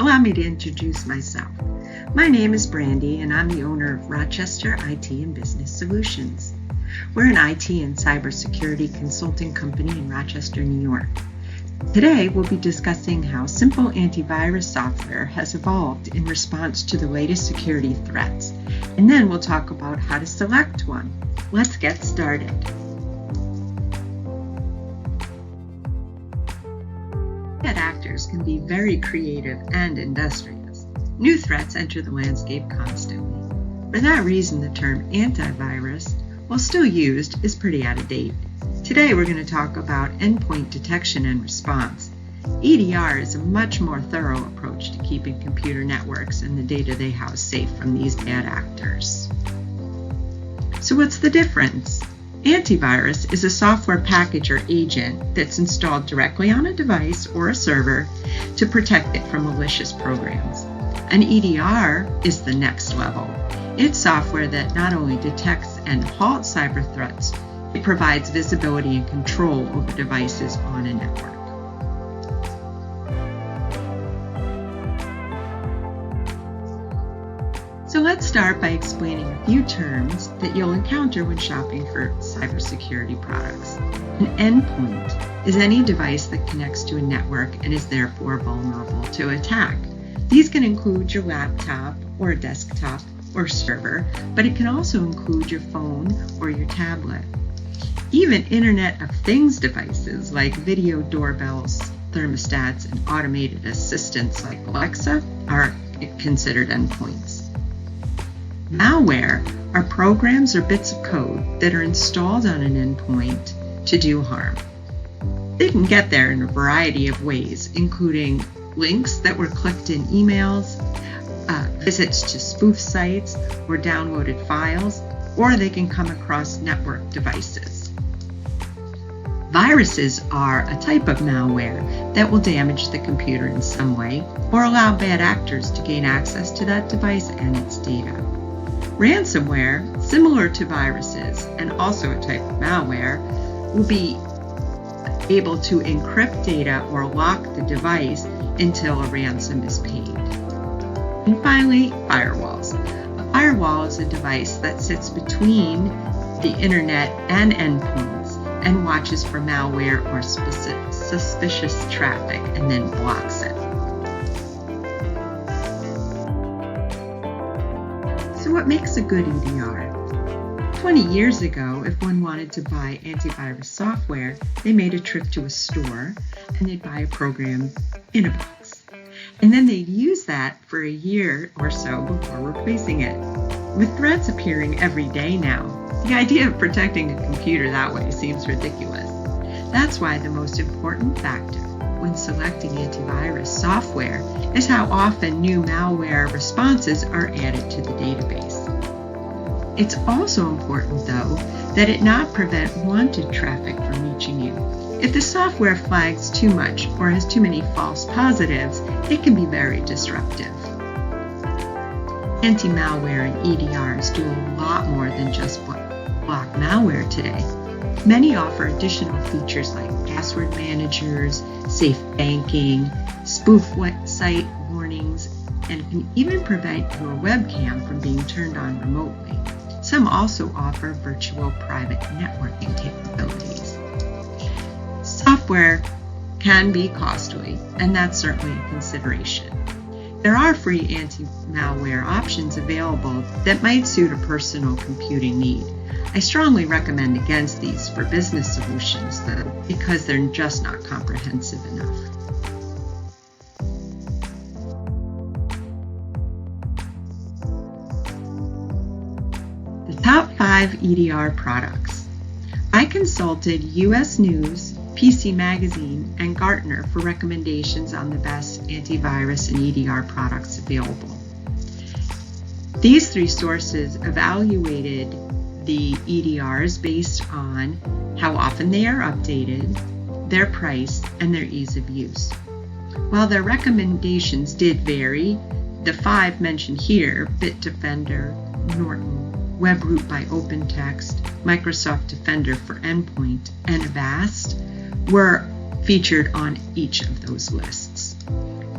allow me to introduce myself. My name is Brandy, and I'm the owner of Rochester IT and Business Solutions. We're an IT and cybersecurity consulting company in Rochester, New York. Today, we'll be discussing how simple antivirus software has evolved in response to the latest security threats, and then we'll talk about how to select one. Let's get started. Bad actors can be very creative and industrious. New threats enter the landscape constantly. For that reason, the term antivirus, while still used, is pretty out of date. Today we're going to talk about endpoint detection and response. EDR is a much more thorough approach to keeping computer networks and the data they house safe from these bad actors. So what's the difference? Antivirus is a software package or agent that's installed directly on a device or a server to protect it from malicious programs. An EDR is the next level. It's software that not only detects and halts cyber threats, it provides visibility and control over devices on a network. So let's start by explaining a few terms that you'll encounter when shopping for cybersecurity products. An endpoint is any device that connects to a network and is therefore vulnerable to attack. These can include your laptop or a desktop or server, but it can also include your phone or your tablet. Even Internet of Things devices like video doorbells, thermostats, and automated assistants like Alexa are considered endpoints. Malware are programs or bits of code that are installed on an endpoint to do harm. They can get there in a variety of ways, including links that were clicked in emails, visits to spoof sites or downloaded files, or they can come across network devices. Viruses are a type of malware that will damage the computer in some way or allow bad actors to gain access to that device and its data. Ransomware, similar to viruses and also a type of malware, will be able to encrypt data or lock the device until a ransom is paid. And finally, firewalls. A firewall is a device that sits between the internet and endpoints and watches for malware or suspicious traffic and then blocks it. So what makes a good EDR? 20 years ago, if one wanted to buy antivirus software, they made a trip to a store and they'd buy a program in a box. And then they'd use that for a year or so before replacing it. With threats appearing every day now, the idea of protecting a computer that way seems ridiculous. That's why the most important factor when selecting antivirus software is how often new malware responses are added to the database. It's also important, though, that it not prevent wanted traffic from reaching you. If the software flags too much or has too many false positives, it can be very disruptive. Anti-malware and EDRs do a lot more than just block malware today. Many offer additional features like password managers, safe banking, spoof website warnings, and can even prevent your webcam from being turned on remotely. Some also offer virtual private networking capabilities. Software can be costly, and that's certainly a consideration. There are free anti-malware options available that might suit a personal computing need. I strongly recommend against these for business solutions, though, because they're just not comprehensive enough. The top 5 EDR products. I consulted US News, PC Magazine, and Gartner for recommendations on the best antivirus and EDR products available. These 3 sources evaluated the EDRs based on how often they are updated, their price, and their ease of use. While their recommendations did vary, the 5 mentioned here, Bitdefender, Norton, WebRoot by OpenText, Microsoft Defender for Endpoint, and Avast, were featured on each of those lists.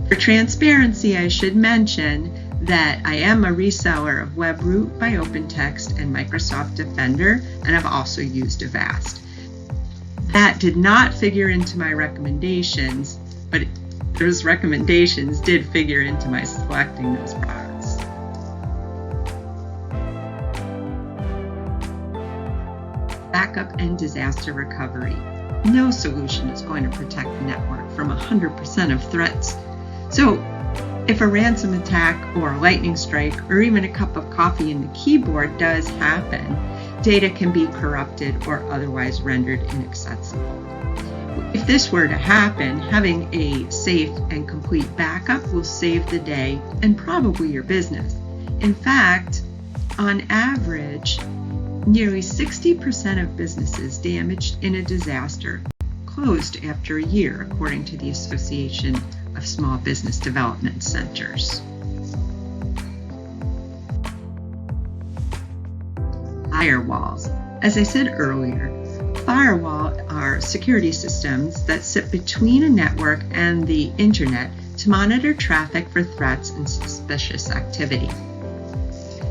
For transparency, I should mention that I am a reseller of WebRoot by OpenText and Microsoft Defender, and I've also used Avast. That did not figure into my recommendations, but those recommendations did figure into my selecting those products. Backup and disaster recovery. No solution is going to protect the network from 100% of threats. So if a ransom attack or a lightning strike or even a cup of coffee in the keyboard does happen, data can be corrupted or otherwise rendered inaccessible. If this were to happen, having a safe and complete backup will save the day and probably your business. In fact, on average, nearly 60% of businesses damaged in a disaster closed after a year, according to the Association of Small Business Development Centers. Firewalls. As I said earlier, firewalls are security systems that sit between a network and the internet to monitor traffic for threats and suspicious activity.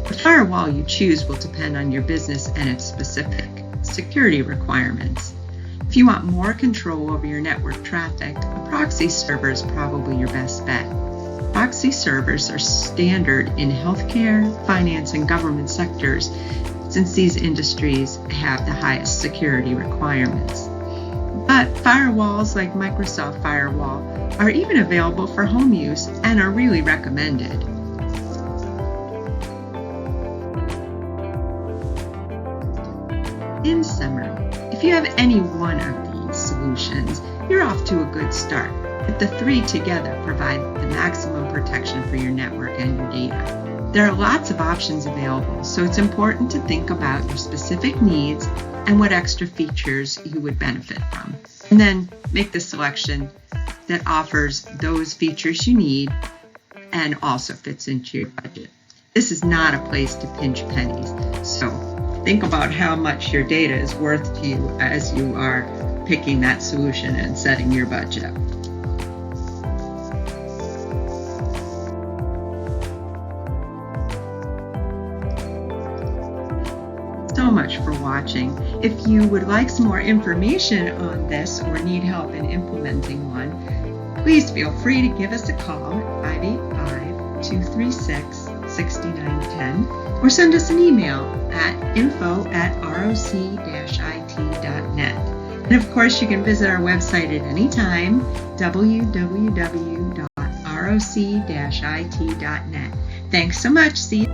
The firewall you choose will depend on your business and its specific security requirements. If you want more control over your network traffic, a proxy server is probably your best bet. Proxy servers are standard in healthcare, finance, and government sectors, since these industries have the highest security requirements. But firewalls like Microsoft Firewall are even available for home use and are really recommended. In summary, if you have any one of these solutions, you're off to a good start. But the three together provide the maximum protection for your network and your data. There are lots of options available, so it's important to think about your specific needs and what extra features you would benefit from. And then make the selection that offers those features you need and also fits into your budget. This is not a place to pinch pennies, so think about how much your data is worth to you as you are picking that solution and setting your budget. So much for watching. If you would like some more information on this or need help in implementing one, please feel free to give us a call at 585-236-6910 or send us an email at info@roc-it.net. And of course, you can visit our website at any time, www.roc-it.net. Thanks so much. See you.